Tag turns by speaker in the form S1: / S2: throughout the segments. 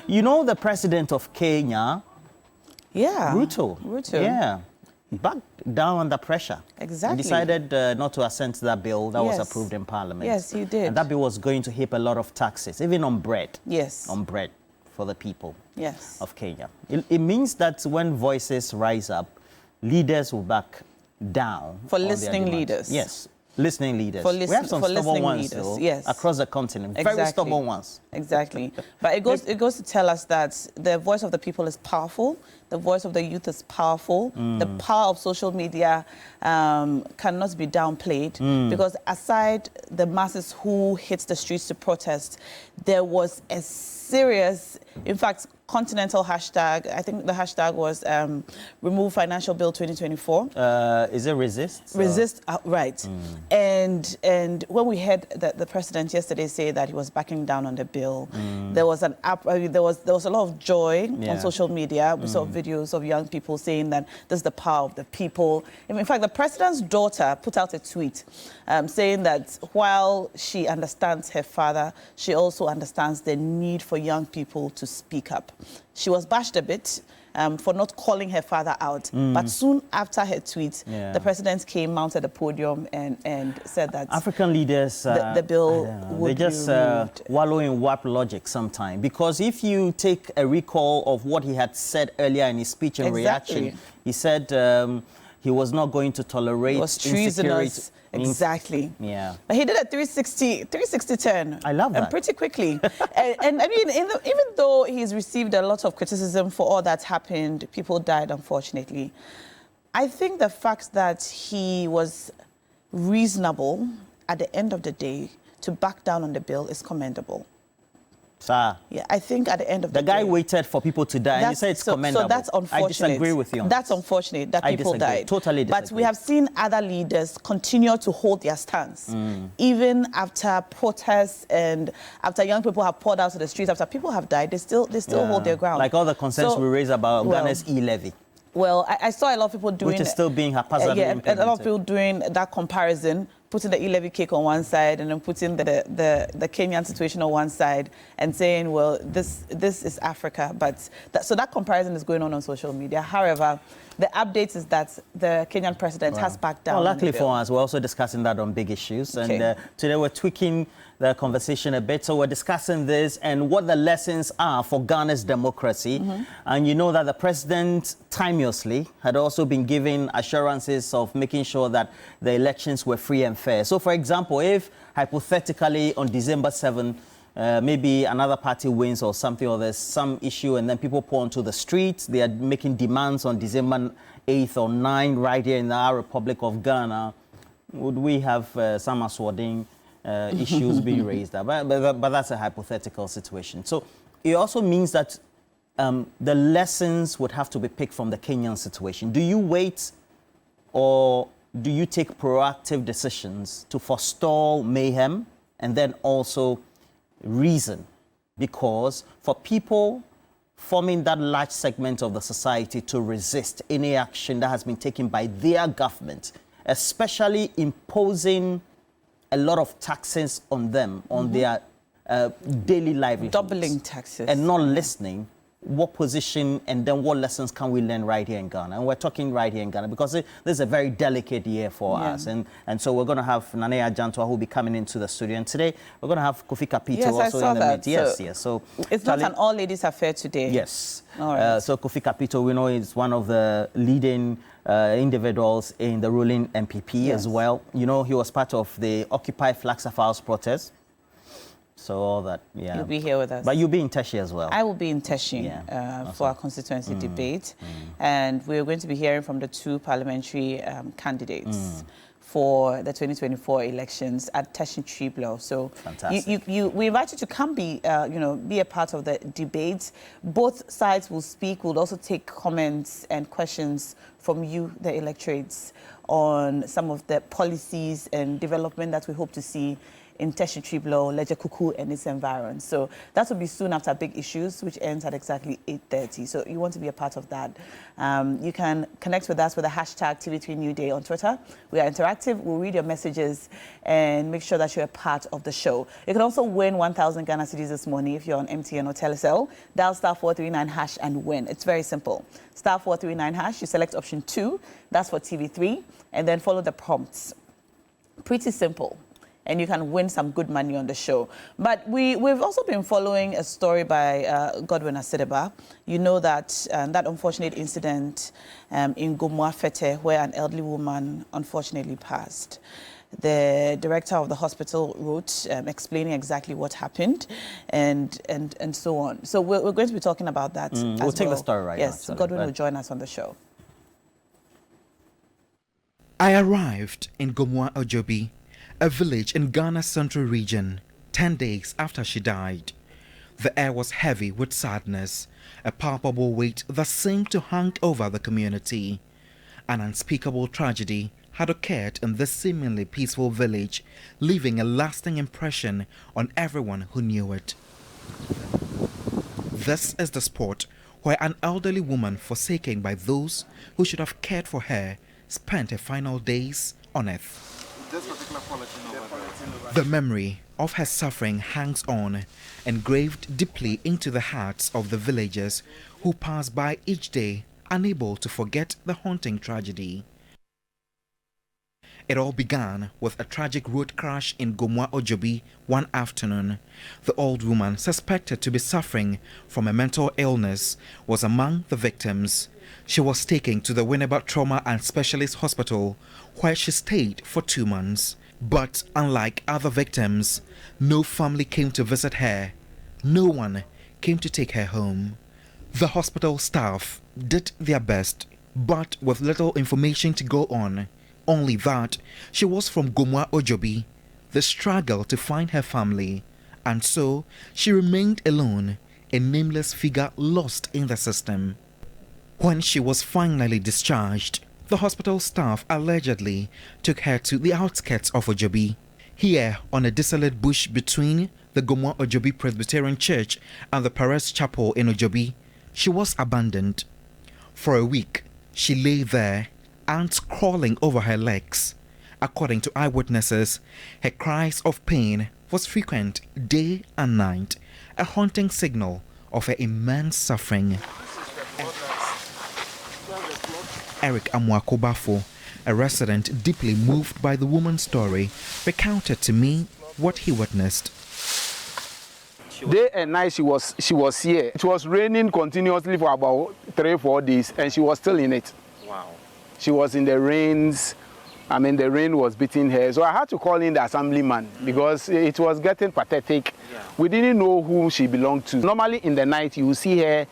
S1: You know the president of Kenya?
S2: Yeah.
S1: Ruto. Yeah. Backed down under pressure.
S2: Exactly.
S1: He decided not to assent to that bill that was approved in Parliament.
S2: Yes, he did.
S1: And that bill was going to heap a lot of taxes, even on bread.
S2: Yes.
S1: On bread for the people of Kenya. It means that when voices rise up, leaders will back down.
S2: For listening leaders.
S1: Yes. Listening leaders.
S2: We
S1: have some stubborn ones, though, across the continent. Very stubborn ones.
S2: Exactly. But it goes to tell us that the voice of the people is powerful. The voice of the youth is powerful. The power of social media cannot be downplayed because aside the masses who hit the streets to protest, there was a serious, in fact, continental hashtag. I think the hashtag was Remove Financial Bill 2024.
S1: Is it resist?
S2: Resist, right. And when we heard the president yesterday say that he was backing down on the bill, there was there was a lot of joy on social media. We saw videos of young people saying that this is the power of the people. In fact, the president's daughter put out a tweet saying that while she understands her father, she also understands the need for young people to speak up. She was bashed a bit for not calling her father out. But soon after her tweet, the president came, mounted the podium and said that
S1: African leaders,
S2: the bill would
S1: they just wallow in warp logic sometimes. Because if you take a recall of what he had said earlier in his speech and reaction, he said he was not going to tolerate insecurity.
S2: Exactly.
S1: Yeah.
S2: But he did a 360 turn.
S1: I love that.
S2: And pretty quickly. and I mean, even though he's received a lot of criticism for all that's happened, people died, unfortunately. I think the fact that he was reasonable at the end of the day to back down on the bill is commendable.
S1: Sir.
S2: Yeah, I think at the end of the day...
S1: The guy waited for people to die, and you say it's commendable.
S2: So that's unfortunate.
S1: I disagree with you on
S2: That's unfortunate that people died.
S1: Totally disagree.
S2: But we have seen other leaders continue to hold their stance. Even after protests and after young people have poured out to the streets, after people have died, they still hold their ground.
S1: Like all the concerns we raised about Ghana's e-levy.
S2: Well, I saw a lot of people doing...
S1: Which is still being haphazardly implemented.
S2: A lot of people doing that comparison, putting the e-levy cake on one side and then putting the Kenyan situation on one side and saying, well, this is Africa. But so that comparison is going on social media. However, the update is that the Kenyan president has backed down.
S1: Well, luckily for us, we're also discussing that on big issues. And today we're tweaking the conversation a bit. So we're discussing this and what the lessons are for Ghana's democracy. And you know that the president timelessly had also been giving assurances of making sure that the elections were free and fair. So, for example, if hypothetically on December 7, maybe another party wins or something, or there's some issue and then people pour onto the streets, they are making demands on December 8th or 9th right here in our Republic of Ghana, would we have some aswarding issues being raised? But that's a hypothetical situation. So it also means that the lessons would have to be picked from the Kenyan situation. Do you wait or do you take proactive decisions to forestall mayhem and then also reason? Because for people forming that large segment of the society to resist any action that has been taken by their government, especially imposing a lot of taxes on them, on their daily livelihoods.
S2: Doubling taxes.
S1: And not listening, what position and then what lessons can we learn right here in Ghana? And we're talking right here in Ghana because this is a very delicate year for us. And so we're going to have Nanea Jantua who will be coming into the studio. And today we're going to have Kofi Kapito also in the midst. Yes. So
S2: it's not an all-ladies affair today.
S1: Yes.
S2: All right.
S1: So Kofi Kapito, we know, is one of the leading individuals in the ruling MPP as well. You know, he was part of the Occupy Flagstaff House protest. So all that,
S2: You'll be here with us.
S1: But you'll be in Teshi as well.
S2: I will be in Teshi for our constituency debate. And we're going to be hearing from the two parliamentary candidates for the 2024 elections at Teshi Triblo. So we invite you to come be a part of the debate. Both sides will speak. We'll also take comments and questions from you, the electorates, on some of the policies and development that we hope to see in tertiary law, Ledger Kuku and its environs. So that will be soon after Big Issues, which ends at exactly 8:30. So you want to be a part of that. You can connect with us with the hashtag TV3 New Day on Twitter. We are interactive. We'll read your messages and make sure that you're a part of the show. You can also win 1,000 Ghana cedis this morning if you're on MTN or Telecel. Dial *439# and win. It's very simple. *439#, you select option 2, that's for TV3, and then follow the prompts. Pretty simple. And you can win some good money on the show. But we've also been following a story by Godwin Asedeba. You know that that unfortunate incident in Gomoa-Ojobi where an elderly woman unfortunately passed. The director of the hospital wrote explaining exactly what happened and so on. So we're going to be talking about that as
S1: we'll take the story right now.
S2: Yes, Godwin will join us on the show.
S3: I arrived in Gomoa-Ojobi, a village in Ghana's central region, 10 days after she died. The air was heavy with sadness, a palpable weight that seemed to hang over the community. An unspeakable tragedy had occurred in this seemingly peaceful village, leaving a lasting impression on everyone who knew it. This is the spot where an elderly woman forsaken by those who should have cared for her spent her final days on earth. The memory of her suffering hangs on, engraved deeply into the hearts of the villagers who pass by each day, unable to forget the haunting tragedy. It all began with a tragic road crash in Gomoa-Ojobi one afternoon. The old woman, suspected to be suffering from a mental illness, was among the victims. She was taken to the Winneba Trauma and Specialist Hospital, where she stayed for 2 months. But unlike other victims, no family came to visit her. No one came to take her home. The hospital staff did their best, but with little information to go on. Only that she was from Gomoa-Ojobi, the struggle to find her family, and so she remained alone, a nameless figure lost in the system. When she was finally discharged, the hospital staff allegedly took her to the outskirts of Ojobi. Here, on a desolate bush between the Gomoa-Ojobi Presbyterian Church and the Paris Chapel in Ojobi, she was abandoned. For a week, she lay there, ants crawling over her legs. According to eyewitnesses, her cries of pain was frequent day and night, a haunting signal of her immense suffering. Eric Amwakobafo, a resident deeply moved by the woman's story, recounted to me what he witnessed.
S4: Day and night she was here. It was raining continuously for about 3-4 days, and she was still in it.
S3: Wow.
S4: She was in the rains. I mean, the rain was beating her. So I had to call in the assemblyman because it was getting pathetic. Yeah. We didn't know who she belonged to. Normally in the night, you will see her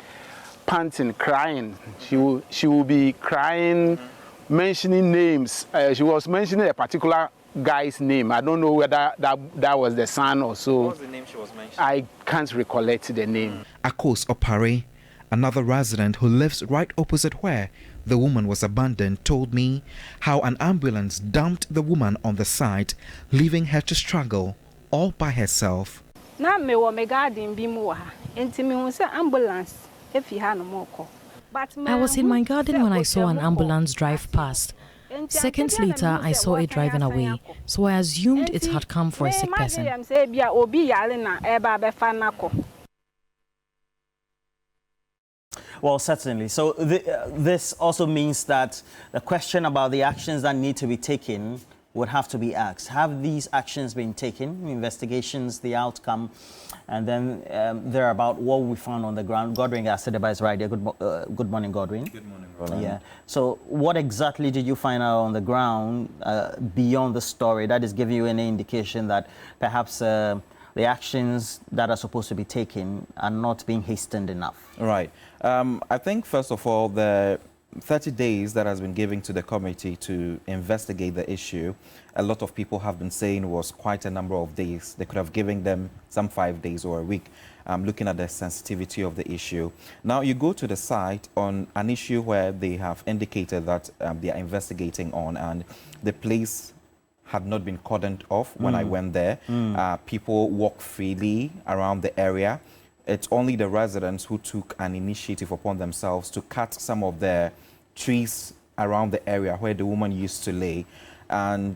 S4: panting, crying. She will be crying, mentioning names. She was mentioning a particular guy's name. I don't know whether that was the son or so.
S3: What was the name she was mentioning?
S4: I can't recollect the name.
S3: Akos Opare, another resident who lives right opposite where the woman was abandoned, told me how an ambulance dumped the woman on the side, leaving her to struggle all by herself.
S5: I
S6: was in my garden when I saw an ambulance drive past. Seconds later, I saw it driving away, so I assumed it had come for a sick person.
S1: Well, certainly. So this also means that the question about the actions that need to be taken would have to be asked. Have these actions been taken? Investigations, the outcome, and then they're about what we found on the ground. Godwin Asedeba is right there. Good morning, Godwin. Good morning, Roland. Yeah. So what exactly did you find out on the ground beyond the story that is giving you any indication that perhaps the actions that are supposed to be taken are not being hastened enough?
S7: Right. I think, first of all, the 30 days that has been given to the committee to investigate the issue, a lot of people have been saying was quite a number of days. They could have given them some 5 days or a week, looking at the sensitivity of the issue. Now, you go to the site on an issue where they have indicated that they are investigating on, and the place had not been cordoned off when I went there. People walk freely around the area. It's only the residents who took an initiative upon themselves to cut some of the trees around the area where the woman used to lay. And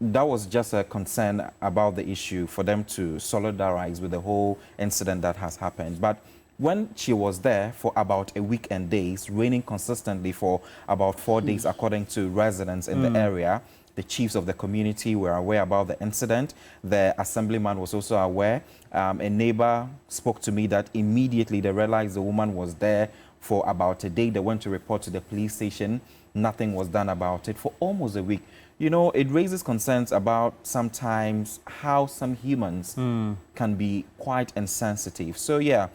S7: that was just a concern about the issue for them to solidarize with the whole incident that has happened. But when she was there for about a week and days, raining consistently for about 4 days, according to residents in the area, the chiefs of the community were aware about the incident. The assemblyman was also aware. A neighbor spoke to me that immediately they realized the woman was there for about a day. They went to report to the police station. Nothing was done about it for almost a week. You know, it raises concerns about sometimes how some humans can be quite insensitive. So, yeah,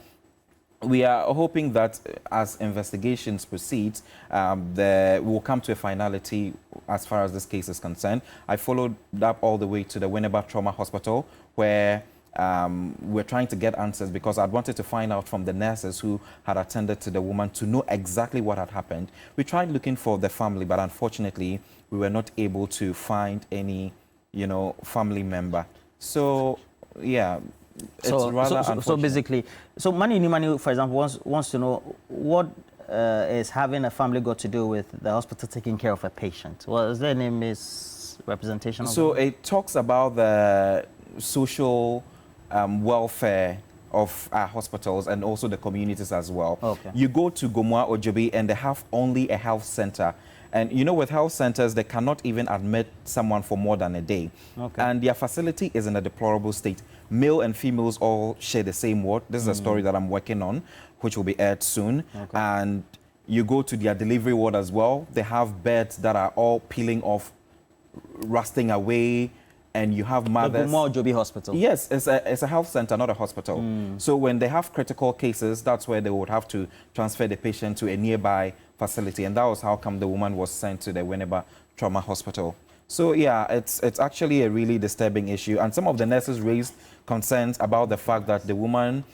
S7: we are hoping that as investigations proceed, we'll come to a finality as far as this case is concerned. I followed up all the way to the Winneba Trauma Hospital, where we're trying to get answers, because I'd wanted to find out from the nurses who had attended to the woman to know exactly what had happened. We tried looking for the family, but unfortunately, we were not able to find any, you know, family member. So, yeah.
S1: So basically, so Mani Nimani, for example, wants to know what is having a family got to do with the hospital taking care of a patient. Well, is their name is representation?
S7: So it talks about the social welfare of our hospitals and also the communities as well.
S1: Okay.
S7: You go to Gomoa-Ojobi and they have only a health center. And you know, with health centers, they cannot even admit someone for more than a day. Okay. And their facility is in a deplorable state. Male and females all share the same ward. This is a story that I'm working on, which will be aired soon. Okay. And you go to their delivery ward as well. They have beds that are all peeling off, rusting away. And you have mothers.
S1: The Gomoa-Ojobi Hospital.
S7: Yes, it's a health center, not a hospital. So when they have critical cases, that's where they would have to transfer the patient to a nearby facility. And that was how come the woman was sent to the Winneba Trauma Hospital. So yeah, it's actually a really disturbing issue. And some of the nurses raised concerns about the fact that the woman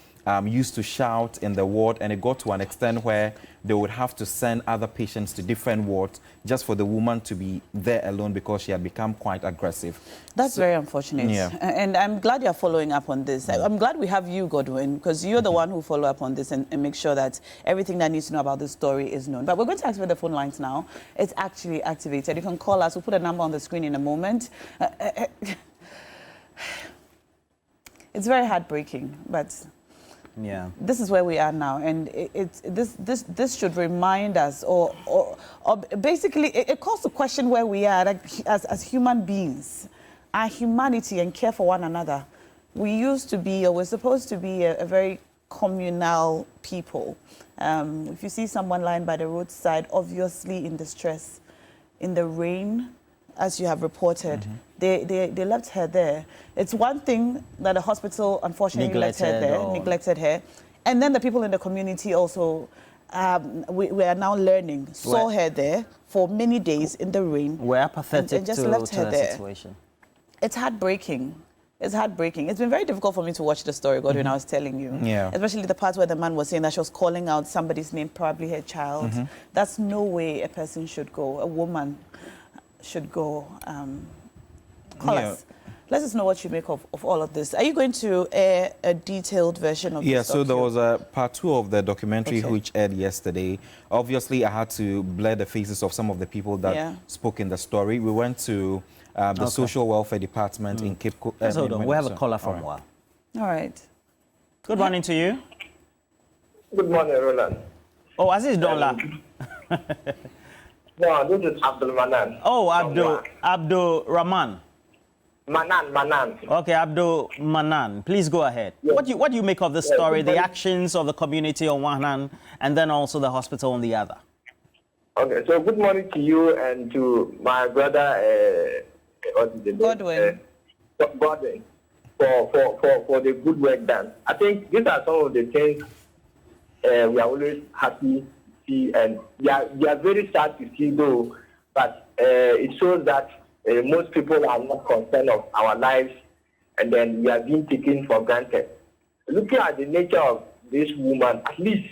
S7: used to shout in the ward, and it got to an extent where they would have to send other patients to different wards just for the woman to be there alone because she had become quite aggressive.
S2: That's very unfortunate.
S7: Yeah.
S2: And I'm glad you're following up on this. I'm glad we have you, Godwin, because you're the one who follow up on this and make sure that everything that needs to know about this story is known. But we're going to activate the phone lines now. It's actually activated. You can call us. We'll put a number on the screen in a moment. It's very heartbreaking, but
S1: yeah,
S2: this is where we are now, and this should remind us, or basically, it calls to question where we are, like, as human beings, our humanity and care for one another. We used to be, or we're supposed to be, a very communal people. If you see someone lying by the roadside, obviously in distress, in the rain, as you have reported, they left her there. It's one thing that the hospital unfortunately left her there, neglected her. And then the people in the community also, we are now learning, saw her there for many days in the rain.
S1: We're apathetic
S2: and just
S1: to
S2: left her
S1: the
S2: there.
S1: situation.
S2: It's heartbreaking. It's heartbreaking. It's been very difficult for me to watch the story, Godwin, I was telling you.
S7: Yeah.
S2: Especially the part where the man was saying that she was calling out somebody's name, probably her child. That's no way a person should go, a woman should go. Call us. Let us know what you make of all of this. Are you going to air a detailed version of this?
S7: Yeah, so there was a part 2 of the documentary which aired yesterday. Obviously, I had to blur the faces of some of the people that spoke in the story. We went to the Social Welfare Department in Cape Coast.
S1: Hold on, we have a caller from Wa.
S2: All right.
S1: Good morning to you.
S5: Good morning, Roland.
S1: Oh, Aziz Donla.
S5: No, this is Abdul Manan.
S1: Oh, Abdul Rahman.
S5: Manan.
S1: Okay, Abdul Manan, please go ahead.
S5: Yes.
S1: What do you make of the story, the actions of the community on one hand, and then also the hospital on the other?
S5: Okay, so good morning to you and to my brother,
S2: Godwin.
S5: Godwin, for the good work done. I think these are some of the things we are always happy to see, and we are very sad to see though, but it shows that most people are not concerned of our lives, and then we are being taken for granted. Looking at the nature of this woman, at least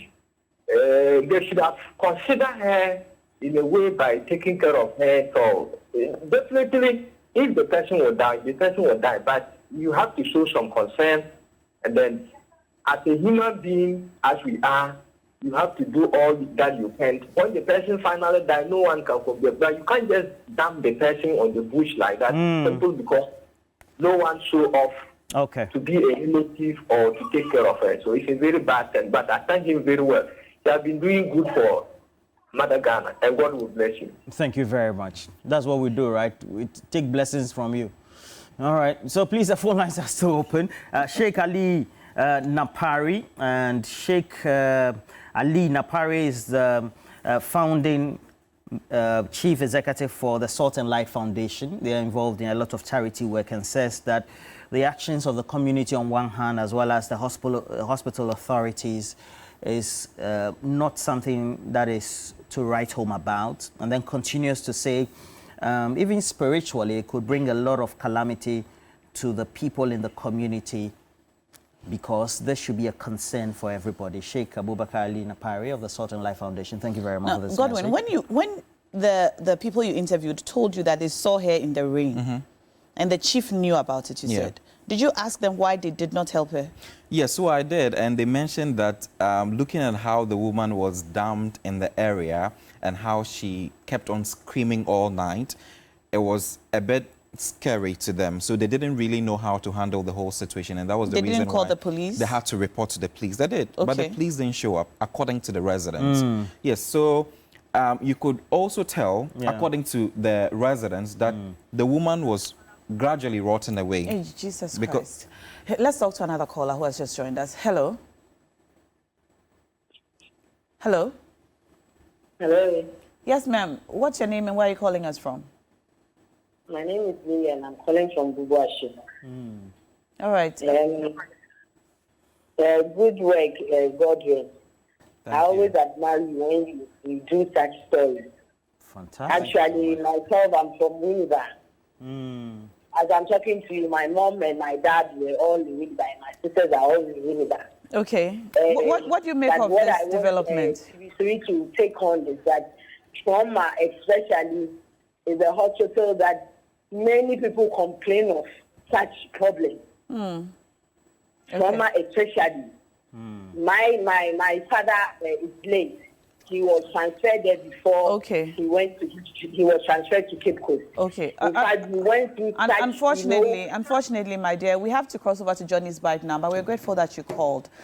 S5: they should have considered her in a way by taking care of her. So definitely, if the person will die, the person will die. But you have to show some concern, and then as a human being, as we are, you have to do all that you can. When the person finally dies, no one can forget. But you can't just dump the person on the bush like that, simply because no one show off to be a relative or to take care of her. So it's a very bad thing. But I thank him very well. He has been doing good for Mother Ghana, and God will bless you.
S1: Thank you very much. That's what we do, right? We take blessings from you. All right. So please, the phone lines are still open. Sheikh Ali Napari, and Sheikh Ali Napari is the founding chief executive for the Salt and Light Foundation. They are involved in a lot of charity work and says that the actions of the community on one hand, as well as the hospital authorities, is not something that is to write home about, and then continues to say even spiritually it could bring a lot of calamity to the people in the community, because this should be a concern for everybody. Sheikh Abubakar Ali Napari of the Salt and Light Foundation, thank you very much for this
S2: Godwin,
S1: message.
S2: when the people you interviewed told you that they saw her in the rain, and the chief knew about it, you said, did you ask them why they did not help her?
S7: Yes, so I did, and they mentioned that looking at how the woman was dumped in the area and how she kept on screaming all night, it was a bit scary to them. So they didn't really know how to handle the whole situation, and that was the reason why. They didn't
S2: call the police?
S7: They had to report to the police. They did, but the police didn't show up, according to the residents. Yes, so you could also tell, according to the residents, that the woman was gradually rotting away.
S2: Hey, Jesus Christ. Let's talk to another caller who has just joined us. Hello. Hello.
S8: Hello.
S2: Yes, ma'am. What's your name and where are you calling us from?
S8: My name is Lillian. I'm calling from Gomoa-Ojobi.
S2: All right.
S8: Good work, Godwin. I always admire you when you do such stories.
S1: Fantastic.
S8: Actually, myself, I'm from Winneba. As I'm talking to you, my mom and my dad were all in Winneba, and my sisters are all in Winneba.
S2: Okay. What do you make of this development?
S8: We to take on is that trauma, especially, is a hospital that many people complain of such problems. Trauma, especially. My father is late. He was transferred there before he was transferred to Cape Coast.
S2: Okay.
S8: In fact, we went through
S2: unfortunately, my dear, we have to cross over to Johnny's Bite now, but we're grateful that you called.